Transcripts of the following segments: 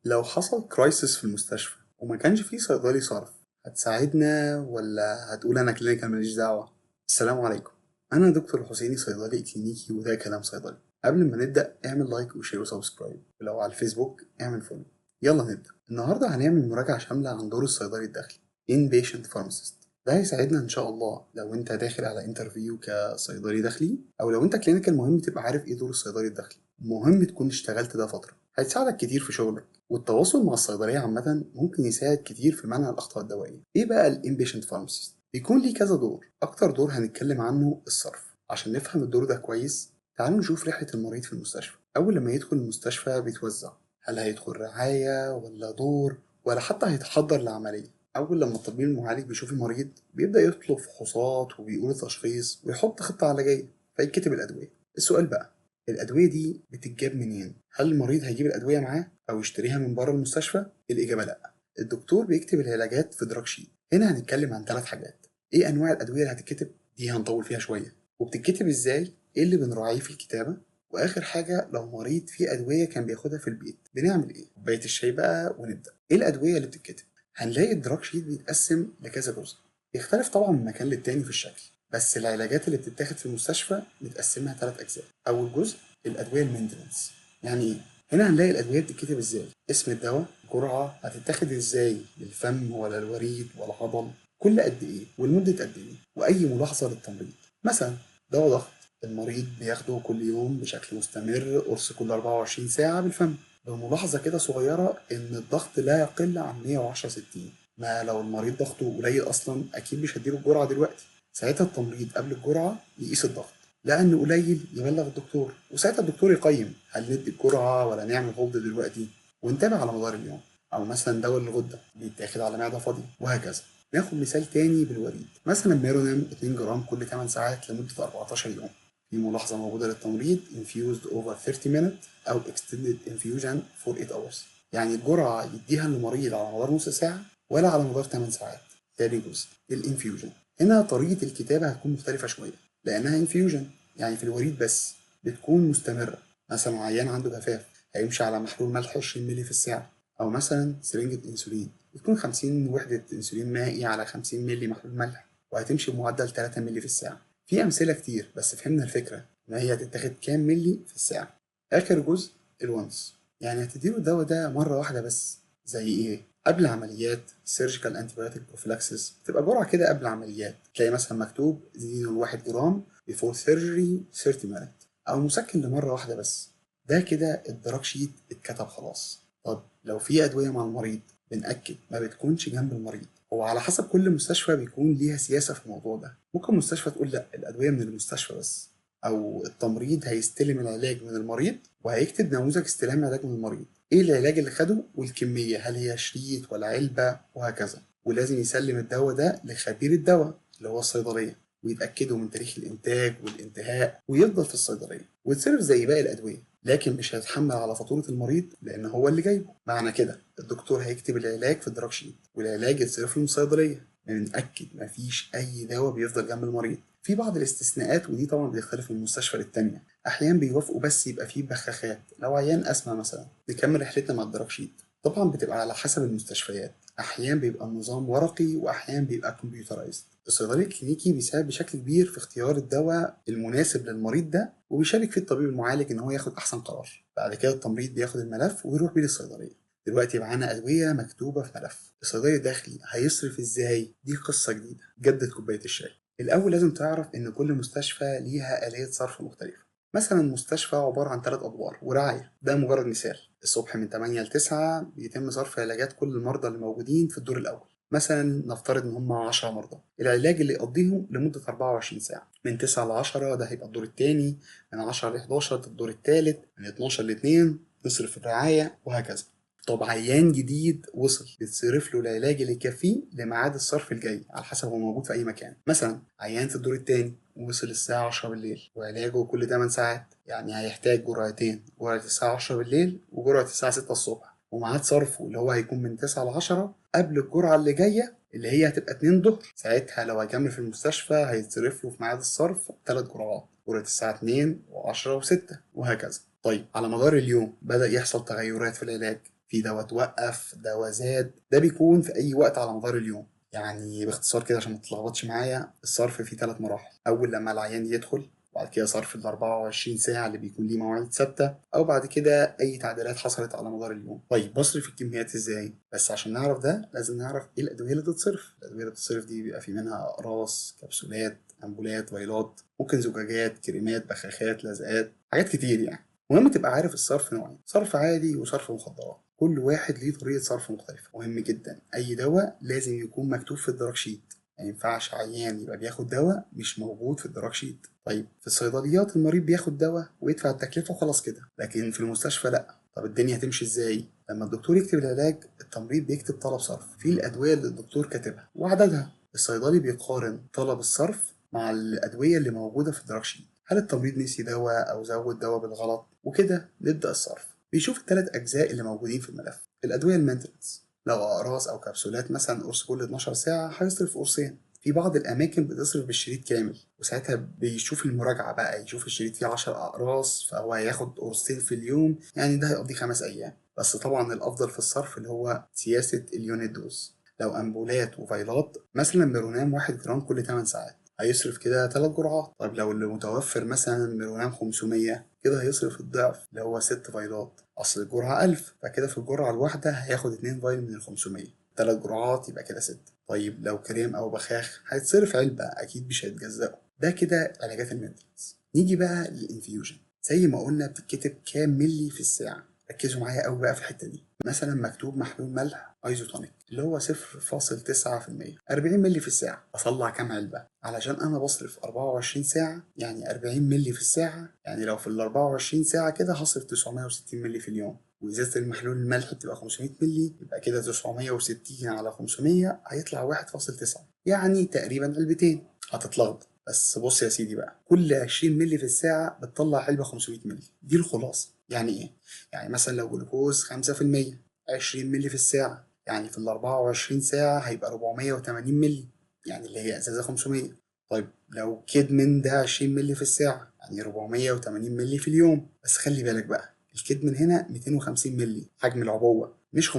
لو حصل كرايسيس في المستشفى وما كانش فيه صيدلي صرف، هتساعدنا ولا هتقول انا كلينيكال ماليش دعوة؟ السلام عليكم، انا دكتور حسيني، صيدلي كلينيكي، وده كلام صيدلي. قبل ما نبدأ اعمل لايك وشير وسبسكرايب، ولو على الفيسبوك اعمل فولو. يلا نبدأ. النهاردة هنعمل مراجعة شاملة عن دور الصيدلي الداخلي Inpatient Pharmacist. ده هيساعدنا ان شاء الله لو انت داخل على انترفيو كصيدلي داخلي، او لو انت كلينيكال مهم تبقى عارف ايه دور الصيدلي الداخلي. مهم تكون اشتغلت ده فترة، هيساعدك كتير في شغلك. والتواصل مع الصيدلية عامة ممكن يساعد كتير في منع الأخطاء الدوائية. إيه بقى الانبيشنت فارماسيست؟ بيكون ليه كذا دور. أكتر دور هنتكلم عنه الصرف. عشان نفهم الدور ده كويس، تعالوا نشوف رحلة المريض في المستشفى. أول لما يدخل المستشفى بيتوزع، هل هيدخل رعاية ولا دور ولا حتى هيتحضر لعملية. أول لما الطبيب المعالج بيشوف المريض بيبدأ يطلب فحوصات وبيقول التشخيص ويحط خطة علاجية، فيكتب الأدوية. السؤال بقى، الأدوية دي بتتجاب منين؟ هل المريض هيجيب الأدوية معاه أو يشتريها من بره المستشفى؟ الإجابة لأ. الدكتور بيكتب العلاجات في دراج شيت. هنا هنتكلم عن 3 حاجات. إيه أنواع الأدوية اللي هتتكتب؟ دي هنطول فيها شوية. وبتتكتب إزاي؟ إيه اللي بنراعيه في الكتابة؟ وآخر حاجة، لو مريض فيه أدوية كان بياخدها في البيت بنعمل إيه؟ كوباية الشاي بقى ونبدأ. إيه الأدوية اللي بتتكتب؟ هنلاقي الدراج شيت بيتقسم لكذا جزء، بيختلف طبعا من مكان للتاني في الشكل. بس العلاجات اللي بتتاخد في المستشفى متقسمها 3 أجزاء. أول جزء الأدوية المينتنس. يعني إيه؟ هنا هنلاقي الأدوية بتتكتب إزاي، اسم الدواء، جرعة، هتتاخد إزاي، للفم ولا الوريد ولا عضل، كل قد إيه، والمدة قد إيه، وأي ملاحظة للتمريض. مثلا دواء ضغط، المريض بياخده كل يوم بشكل مستمر، قرص كل 24 ساعة بالفم. بملاحظة كده صغيرة إن الضغط لا يقل عن 110/60. ما لو المريض ضغطه قليل أصلا أكيد مش هديله الجرعة دلوقتي. ساعتها التمريض قبل الجرعة يقيس الضغط، لأنه قليل يبلغ الدكتور، وساعتها الدكتور يقيم هل ندي الجرعة ولا نعمل هولد دلوقتي، ونتابع على مدار اليوم. أو مثلا دواء الغدة بيتاخد على معدة فاضية، وهكذا. ناخد مثال تاني بالوريد، مثلا ميرونام 2 جرام كل 8 ساعات لمدة 14 يوم. في ملاحظة موجودة للتمريض infused over 30 minutes أو extended infusion for 8 hours. يعني الجرعة يديها للمريض على مدار نص ساعة ولا على مدار 8 ساعات. تاني جزء الانفيوجن. هنا طريقة الكتابة هتكون مختلفة شوية، لأنها انفيوجن يعني في الوريد بس، بتكون مستمرة. مثلا عيان عنده جفاف هيمشي على محلول ملح 20 مللي في الساعة. أو مثلا سرنجة أنسولين بتكون 50 وحدة أنسولين مائي على 50 مللي محلول ملح، وهتمشي بمعدل 3 مللي في الساعة. في أمثلة كتير بس فهمنا الفكرة، إن هي هتتاخد كام مللي في الساعة. آخر جزء الونس، يعني هتديله الدواء ده مرة واحدة بس. زي إيه؟ قبل عمليات سيرجيكال انتيبيوتيك بروفيلاكسيس، بتبقى جرعة كده قبل عمليات، تلاقي مثلا مكتوب 0.1 جرام before surgery 30 minutes، أو مسكن لمرة واحدة بس. ده كده الدراج شيت اتكتب خلاص. طب لو في أدوية مع المريض، بنأكد ما بتكونش جنب المريض. هو على حسب كل مستشفى بيكون ليها سياسة في الموضوع ده. ممكن مستشفى تقول لأ، الأدوية من المستشفى بس، أو التمريض هيستلم العلاج من المريض وهيكتب نموذج استلام العلاج من المريض، ايه العلاج اللي خده والكمية، هل هي شريط ولا علبة، وهكذا. ولازم يسلم الدواء ده لخبير الدواء اللي هو الصيدلية، ويتأكدوا من تاريخ الإنتاج والانتهاء، ويفضل في الصيدلية ويتصرف زي باقي الأدوية. لكن مش هيتحمل على فاتورة المريض لأن هو اللي جايبه. معنى كده الدكتور هيكتب العلاج في الدراج شيت، والعلاج يتصرف له من الصيدلية. بنتأكد مفيش أي دواء بيفضل جنب المريض. في بعض الاستثناءات ودي طبعا بتختلف من مستشفى للتانية. أحيانا بيوافقوا بس يبقى فيه بخاخات لو عيان أسمى مثلا. نكمل رحلتنا مع الدراج شيت. طبعا بتبقى على حسب المستشفيات، أحيانا بيبقى النظام ورقي وأحيانا بيبقى كمبيوترايزد. الصيدلي الكلينيكي بيساعد بشكل كبير في اختيار الدواء المناسب للمريض ده، وبيشارك فيه الطبيب المعالج إن هو ياخد أحسن قرار. بعد كده التمريض بياخد الملف ويروح بيه للصيدلية. دلوقتي معانا أدوية مكتوبة في ملف. الصيدلي الداخلي هيصرف إزاي؟ دي قصة جديدة. جدد كوباية الشاي. الأول لازم تعرف إن كل مستشفى ليها آلية صرف مختلفة. مثلا مستشفى عبارة عن 3 أدوار ورعاية، ده مجرد مثال. الصبح من 8 ل 9 بيتم صرف علاجات كل المرضى اللي موجودين في الدور الأول. مثلا نفترض إن هم 10 مرضى، العلاج اللي يقضيهم لمدة 24 ساعة. من 9 ل 10 ده هيبقى الدور التاني، من 10 ل 11 ده الدور التالت، من 12 ل 2 نصرف الرعاية، وهكذا. طب عيان جديد وصل، بيتصرف له العلاج اللي يكفيه لميعاد الصرف الجاي على حسب هو موجود في أي مكان. مثلا عيان في الدور التاني ووصل الساعة 10 بالليل وعلاجه كل 8 ساعات، يعني هيحتاج جرعتين، جرعة الساعة 10 بالليل وجرعة الساعة 6 الصبح. وميعاد صرفه اللي هو هيكون من 9 ل 10 قبل الجرعة اللي جاية اللي هي هتبقى 2 ظهر. ساعتها لو هيكمل في المستشفى هيتصرف له في ميعاد الصرف 3 جرعات، جرعة الساعة 2 و10 و6، وهكذا. طيب على مدار اليوم بدأ يحصل تغيرات في العلاج، في دواء توقف، دواء زاد، ده بيكون في اي وقت على مدار اليوم. يعني باختصار كده عشان ما تتلخبطش معايا، الصرف فيه 3 مراحل. اول لما العيان يدخل، وبعد كده صرف ال 24 ساعة اللي بيكون ليه مواعيد ثابتة، أو بعد كده أي تعديلات حصلت على مدار اليوم. طيب بصرف الكميات إزاي؟ بس عشان نعرف ده لازم نعرف إيه الأدوية اللي تتصرف. الأدوية اللي تتصرف دي بيبقى في منها أقراص، كبسولات، أمبولات، فيلات، ممكن زجاجات، كريمات، بخاخات، لزقات، حاجات كتير يعني. مهم تبقى عارف الصرف نوعين: صرف عادي وصرف مخدرات. كل واحد ليه طريقة صرف مختلفة. مهم جدا أي دواء لازم يكون مكتوب في الدراج شيت. ما ينفعش عيان يبقى بياخد دواء مش موجود في الدراج شيت. طيب في الصيدليات المريض بياخد دواء ويدفع التكلفة وخلاص كده، لكن في المستشفى لا. طب الدنيا هتمشي ازاي؟ لما الدكتور يكتب العلاج، التمريض بيكتب طلب صرف فيه الأدوية اللي الدكتور كاتبها وعددها. الصيدلي بيقارن طلب الصرف مع الأدوية اللي موجودة في الدراج شيت. هل التمريض نسي دواء أو زود دواء بالغلط؟ وكده نبدأ الصرف. بيشوف الثلاث أجزاء اللي موجودين في الملف. الأدوية المينتنس، لو أقراص أو كبسولات مثلا قرص كل 12 ساعة هيصرف قرصين. في بعض الأماكن بتصرف بالشريط كامل، وساعتها بيشوف المراجعة بقى، يشوف الشريط فيه 10 أقراص فهو هياخد قرصين في اليوم، يعني ده هيقضي 5 أيام. بس طبعا الأفضل في الصرف اللي هو سياسة اليونت دوز. لو أمبولات وفيلات مثلا ميرونام 1 جرام كل 8 ساعات هيصرف كده 3 جرعات. طيب لو اللي متوفر مثلا ميرونام 500 كده هيصرف الضعف اللي هو 6 فيلات. أصل الجرعة 1000، فكده في الجرعة الواحدة هياخد 2 فايل من ال500. 3 جرعات يبقى كده 6. طيب لو كريم أو بخاخ هيتصرف علبة، أكيد مش هيتجزأوا. ده كده علاجات المينتنس. نيجي بقى للإنفيوجن. زي ما قلنا بتتكتب كام ملي في الساعة. ركزوا معايا قوي بقى في الحتة دي. مثلا مكتوب محلول ملح ايزوتونيك اللي هو 0.9%، 40 ملي في الساعة. أطلع كام علبة؟ علشان أنا بصرف 24 ساعة يعني 40 ملي في الساعة، يعني لو في ال 24 ساعة كده هصرف 960 ملي في اليوم. وإزازة المحلول الملح بتبقى 500 ملي، يبقى كده 960 على 500 هيطلع 1.9، يعني تقريبا علبتين. هتتلخبط، بس بص يا سيدي بقى، كل 20 ملي في الساعة بتطلع علبة 500 ملي. دي الخلاصة. يعني إيه؟ يعني مثلا لو جلوكوز 5%، 20 ملي في الساعة، يعني في ال 24 ساعة هيبقى 480 ملي، يعني اللي هي إزازة 500. طيب لو كدمن ده 20 ملي في الساعة، يعني 480 ملي في اليوم. بس خلي بالك بقى، الكدمن هنا 250 ملي حجم العبوة مش 500،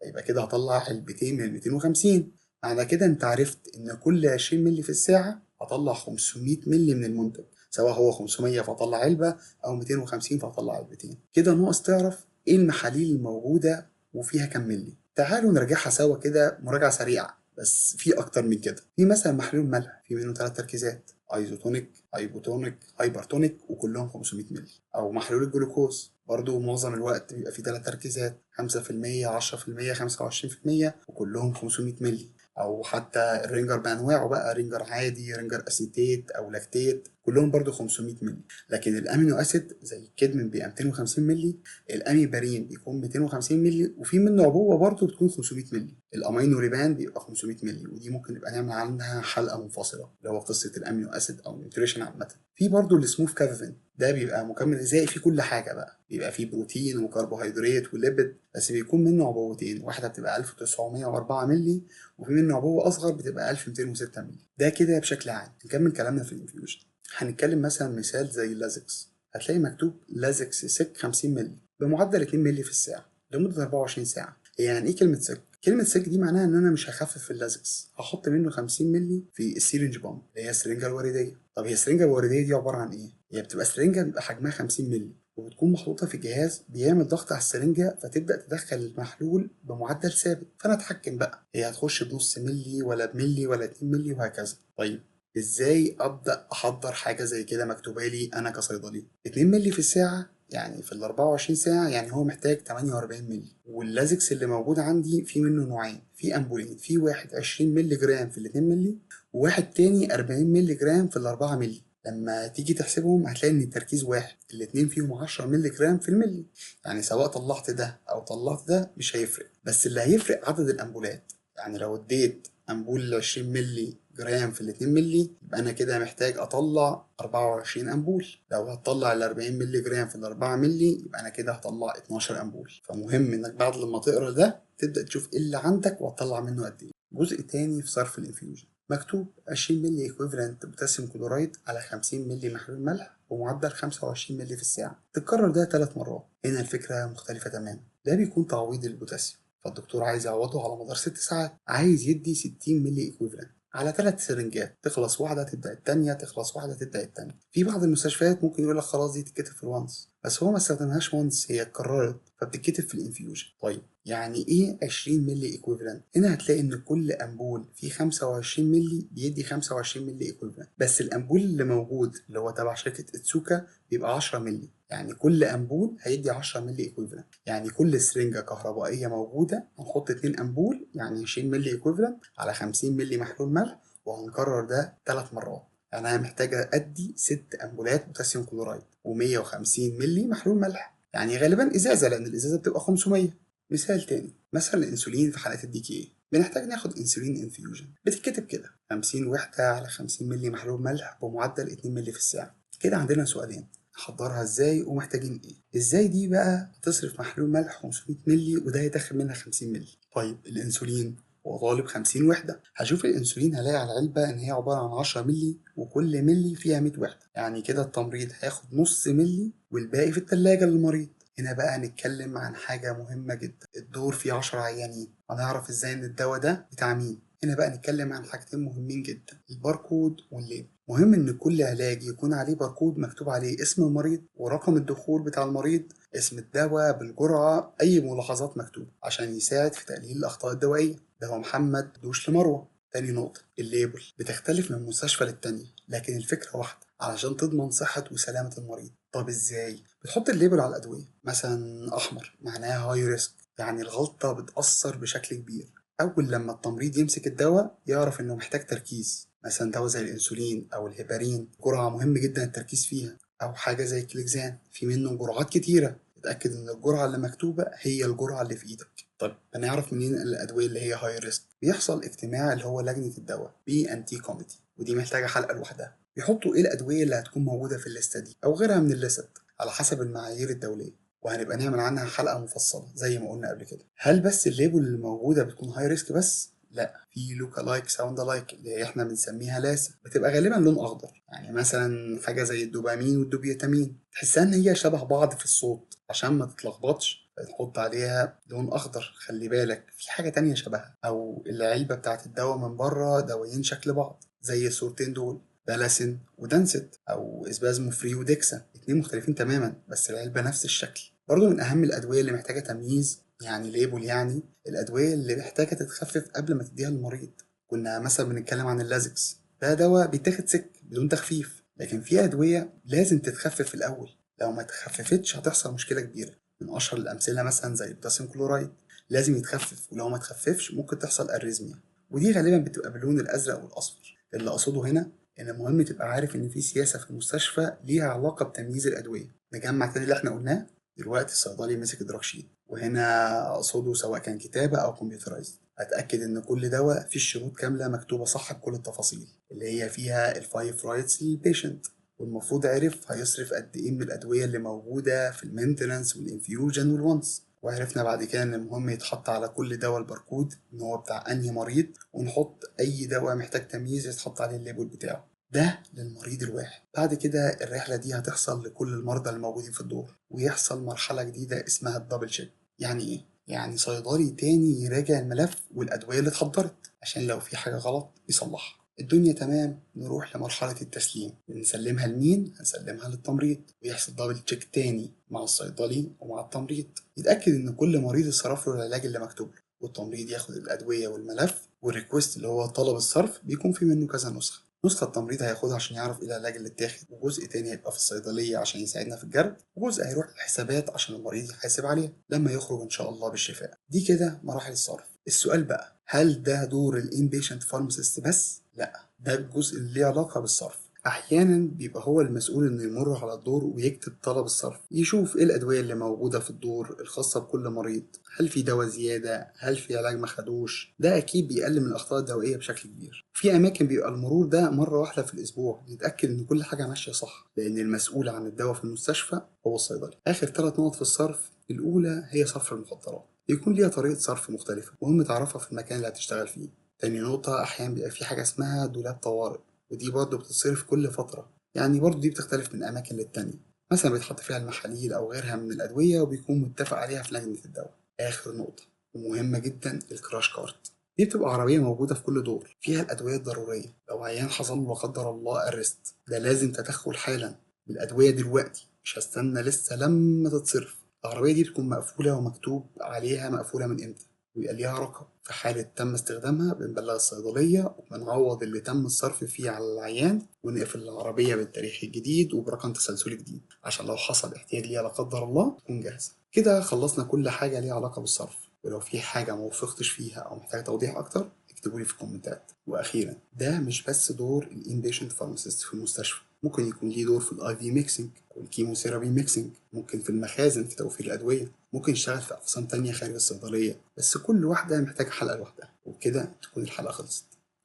فيبقى كده هطلع علبتين من 250. معنى كده انت عرفت ان كل 20 ملي في الساعة هطلع 500 ملي من المنتج، سواء هو 500 فاطلع علبة او 250 فاطلع علبتين. كده ناقص تعرف ايه المحاليل الموجودة وفيها كام ملي. تعالوا نراجعها سوا كده مراجعة سريعة، بس في اكتر من كده. في مثلا محلول ملح في منه 3 تركيزات: ايزوتونيك، هايبوتونيك، هايبرتونيك، وكلهم 500 ملي. او محلول الجلوكوز برضو معظم الوقت بيبقى فيه 3 تركيزات: 5%، 10%، 25%، وكلهم 500 ملي. او حتى الرينجر بانواعه بقى، رينجر عادي، رينجر اسيتيت او لاكتيت، كلهم برضو 500 ملي. لكن الامينو اسيد زي الكدمن بيبقى 250 ملي، الاميبارين بيكون 250 ملي، وفي منه عبوه برضو بتكون 500 ملي. الامينو ريبان بيبقى 500 ملي، ودي ممكن نبقى نعمل عنها حلقه منفصله اللي هو قصه الامينو اسيد او النيوتريشن عامه. في برضو السموث كافيين، ده بيبقى مكمل غذائي فيه كل حاجه بقى، بيبقى فيه بروتين وكربوهيدرات وليبيد، بس بيكون منه عبوتين، واحده بتبقى 1904 ملي، وفي منه عبوه اصغر بتبقى 1206 ملي. ده كده بشكل عام. نكمل كلامنا في الانفيوجن. هنتكلم مثلا مثال زي اللازكس. هتلاقي مكتوب لازكس سك 50 مللي بمعدل 2 مللي في الساعة لمدة 24 ساعة. هي يعني ايه كلمة سك؟ كلمة سك دي معناها ان انا مش هخفف اللازكس، هحط منه 50 مللي في السيرنج بامب اللي هي السرنجة الوردية. طب هي السرنجة الوردية دي عبارة عن ايه؟ هي بتبقى سرنجة بيبقى حجمها 50 مللي، وبتكون محطوطة في جهاز بيعمل ضغط على السرنجة، فتبدأ تدخل المحلول بمعدل ثابت، فأنا أتحكم بقى هي هتخش بنص ملي ولا بملي ولا 2 ملي وهكذا. طيب ازاي ابدا احضر حاجه زي كده مكتوبه لي انا كصيدلي؟ 2 مللي في الساعه يعني في ال 24 ساعه، يعني هو محتاج 48 مللي. واللازكس اللي موجود عندي في منه نوعين: في امبولين، في واحد 20 مللي جرام في ال 2 مللي، وواحد تاني 40 مللي جرام في ال 4 مللي. لما تيجي تحسبهم هتلاقي ان التركيز واحد، الاتنين فيهم 10 مللي جرام في الملي. يعني سواء طلعت ده او طلعت ده مش هيفرق، بس اللي هيفرق عدد الامبولات. يعني لو اديت امبول 20 مللي جرام في ال 2 مللي، يبقى انا كده محتاج اطلع 24 امبول. لو هتطلع ال 40 مللي جرام في ال 4 مللي، يبقى انا كده هطلع 12 امبول. فمهم انك بعد لما تقرا ده تبدا تشوف ايه اللي عندك وهتطلع منه قد ايه. جزء تاني في صرف الانفيوجن، مكتوب 20 مللي ايكويفالنت بوتاسيوم كلورايد على 50 مللي محلول ملح بمعدل 25 مللي في الساعة. تتكرر ده 3 مرات. هنا الفكرة مختلفة تماما. ده بيكون تعويض البوتاسيوم، فالدكتور عايز يعوضه على مدار 6 ساعات، عايز يدي 60 ملي ايكويفالنت على 3 سرنجات، تخلص واحدة تبدأ التانية، تخلص واحدة تبدأ التانية. في بعض المستشفيات ممكن يقول لك خلاص دي تتكتب في الوانس، بس هو ما استخدمهاش وانس، هي اتكررت فبتتكتب في الانفيوجن. طيب يعني ايه 20 ملي ايكويفالنت؟ هنا هتلاقي ان كل امبول فيه 25 ملي بيدي 25 ملي ايكويفالنت، بس الامبول اللي موجود اللي هو تبع شركة اتسوكا بيبقى 10 ملي، يعني كل امبول هيدي 10 ملي ايكويفالنت. يعني كل سرنجة كهربائية موجودة هنحط 2 امبول، يعني 20 ملي ايكويفالنت على 50 ملي محلول ملح، وهنكرر ده 3 مرات. يعني انا محتاجة ادي 6 امبولات بوتاسيوم كلورايد و150 ملي محلول ملح، يعني غالبا ازازة لان الازازة بتبقى 500. مثال تاني، مثلا الانسولين في حالات الدي كي اي بنحتاج ناخد انسولين انفيوجن، بتتكتب كده 50 وحدة على 50 ملي محلول ملح بمعدل 2 ملي في الساعة. كده عندنا سؤالين، نحضرها ازاي ومحتاجين ايه؟ ازاي دي بقى هتصرف محلول ملح 500 ملي وده هيدخل منها 50 ملي. طيب الانسولين هو طالب 50 وحدة، هشوف الانسولين هلاقي على العلبة ان هي عبارة عن 10 ملي وكل ملي فيها 100 وحدة، يعني كده التمريض هياخد نص ملي والباقي في التلاجة للمريض. هنا بقى هنتكلم عن حاجة مهمة جدا، الدور فيه 10 عيانين، هنعرف ازاي ان الدواء ده بتاع مين. هنا بقى نتكلم عن حاجتين مهمين جدا، الباركود والليبل. مهم ان كل علاج يكون عليه باركود مكتوب عليه اسم المريض ورقم الدخول بتاع المريض، اسم الدواء بالجرعة، اي ملاحظات مكتوبة عشان يساعد في تقليل الاخطاء الدوائية. دواء محمد دوش لمروة. تاني نقطة، الليبل بتختلف من مستشفى للتانية، لكن الفكرة واحدة، علشان تضمن صحة وسلامة المريض. طب ازاي؟ بتحط الليبل على الأدوية، مثلا أحمر معناها هاي ريسك، يعني الغلطة بتأثر بشكل كبير. أول لما التمريض يمسك الدواء يعرف إنه محتاج تركيز، مثلا دواء زي الأنسولين أو الهيبارين جرعة مهم جدا التركيز فيها، أو حاجة زي الكليكزان في منه جرعات كتيرة، اتأكد إن الجرعة اللي مكتوبة هي الجرعة اللي في إيدك. طيب هنعرف منين الأدوية اللي هي هاي ريسك؟ بيحصل اجتماع اللي هو لجنة الدواء بي أن تي كوميتي، ودي محتاجة حلقة لوحدها، بيحطوا إيه الأدوية اللي هتكون موجودة في الليستة دي أو غيرها من الليست على حسب المعايير الدولية، وهنبقى نعمل عنها حلقة مفصلة زي ما قلنا قبل كده. هل بس الليبل اللي موجودة بتكون هاي ريسك بس؟ لا، في لوكا لايك ساوند لايك اللي احنا بنسميها لاسا، بتبقى غالبا لون اخضر، يعني مثلا حاجه زي الدوبامين والدوبيتامين تحسها ان هي شبه بعض في الصوت، عشان ما تتلخبطش نحط عليها لون اخضر. خلي بالك في حاجه تانية شبهها، او العلبه بتاعت الدواء من بره دوايين شكل بعض زي الصورتين دول، دالاسين ودانست، او اسبازمو فري وديكسا، اتنين مختلفين تماما بس العلبه نفس الشكل. برضه من اهم الادويه اللي محتاجه تمييز، يعني ليبل، يعني الادويه اللي محتاجه تتخفف قبل ما تديها للمريض. كنا مثلا بنتكلم عن اللازكس، ده دواء بيتاخد سك بدون تخفيف، لكن في ادويه لازم تتخفف في الاول، لو ما تخففتش هتحصل مشكله كبيره. من اشهر الامثله مثلا زي البوتاسيوم كلورايد، لازم يتخفف، ولو ما تخففش ممكن تحصل اريزميا، ودي غالبا بتبقى باللون الازرق والاصفر. اللي اقصده هنا ان مهم تبقى عارف ان في سياسه في المستشفى ليها علاقه بتمييز الادويه. نجمع تاني اللي احنا قلناه، دلوقتي الصيدلي مسك الدراج شيت، وهنا اقصده سواء كان كتابه او كمبيوترايزد، اتاكد ان كل دواء فيه الشروط كامله مكتوبه صح بكل التفاصيل اللي هي فيها الفايف رايتس للبيشنت، والمفروض عرف هيصرف قد ايه من الادويه اللي موجوده في المينتنانس والانفيوجن والونس. وعرفنا بعد كده ان المهم يتحط على كل دواء الباركود ان هو بتاع انهي مريض، ونحط اي دواء محتاج تمييز يتحط عليه الليبل بتاعه، ده للمريض الواحد. بعد كده الرحلة دي هتحصل لكل المرضى الموجودين في الدور، ويحصل مرحلة جديدة اسمها الدبل تشيك. يعني ايه؟ يعني صيدلي تاني يراجع الملف والأدوية اللي اتحضرت عشان لو في حاجة غلط يصلحها. الدنيا تمام، نروح لمرحلة التسليم، نسلمها لمين؟ هنسلمها للتمريض، ويحصل دبل تشيك تاني مع الصيدلي ومع التمريض، يتأكد إن كل مريض اتصرف له العلاج اللي مكتوب له، والتمريض ياخد الأدوية والملف، والريكوست اللي هو طلب الصرف بيكون في منه كذا نسخة. نسخة التمريض هياخدها عشان يعرف ايه العلاج اللي اتاخد، وجزء تاني هيبقى في الصيدلية عشان يساعدنا في الجرد، وجزء هيروح للحسابات عشان المريض يحاسب عليها لما يخرج ان شاء الله بالشفاء. دي كده مراحل الصرف. السؤال بقى، هل ده دور الانبيشنت فارماسيست بس؟ لا، ده الجزء اللي ليه علاقة بالصرف. احيانا بيبقى هو المسؤول انه يمر على الدور ويكتب طلب الصرف، يشوف ايه الادويه اللي موجوده في الدور الخاصه بكل مريض، هل في دواء زياده، هل في علاج ما خدوش. ده اكيد بيقلل من الاخطاء الدوائيه بشكل كبير. في اماكن بيبقى المرور ده مره واحده في الاسبوع، يتاكد ان كل حاجه ماشيه صح، لان المسؤول عن الدواء في المستشفى هو الصيدلي. اخر 3 نقط في الصرف، الاولى هي صرف المخدرات، يكون ليها طريقه صرف مختلفه، مهم تعرفها في المكان اللي هتشتغل فيه. تاني نقطة، أحيانا بيبقى في حاجة اسمها دولاب طوارئ، ودي برضه بتتصرف كل فترة، يعني برضه دي بتختلف من أماكن للتانية. مثلا بيتحط فيها المحاليل أو غيرها من الأدوية وبيكون متفق عليها في لجنة الدواء. آخر نقطة ومهمة جدا، الكراش كارت. دي بتبقى عربية موجودة في كل دور فيها الأدوية الضرورية لو عيان حصل له لا قدر الله أرست، ده لازم تدخل حالا بالأدوية دلوقتي، مش هستنى لسه لما تتصرف. العربية دي بتكون مقفولة ومكتوب عليها مقفولة من إمتى، ويبقى ليها رقم. في حالة تم استخدامها بنبلغ الصيدلية وبنعوض اللي تم الصرف فيه على العيان، ونقفل العربية بالتاريخ الجديد وبرقم تسلسلي جديد عشان لو حصل احتياج ليها لا قدر الله تكون جاهزة. كده خلصنا كل حاجة ليها علاقة بالصرف، ولو في حاجة موفقتش فيها أو محتاج توضيح أكتر اكتبولي في الكومنتات. وأخيرا، ده مش بس دور الانبيشنت فارماسيست في المستشفى، ممكن يكون ليه دور في الاي في ميكسنج والكيموثيرابي ميكسنج، ممكن في المخازن في توفير الادويه، ممكن يشتغل في اقسام تانية خارج الصيدليه، بس كل واحده محتاجه حلقه لوحدها. وبكده تكون الحلقه خلصت.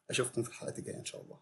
اشوفكم في الحلقات الجايه ان شاء الله.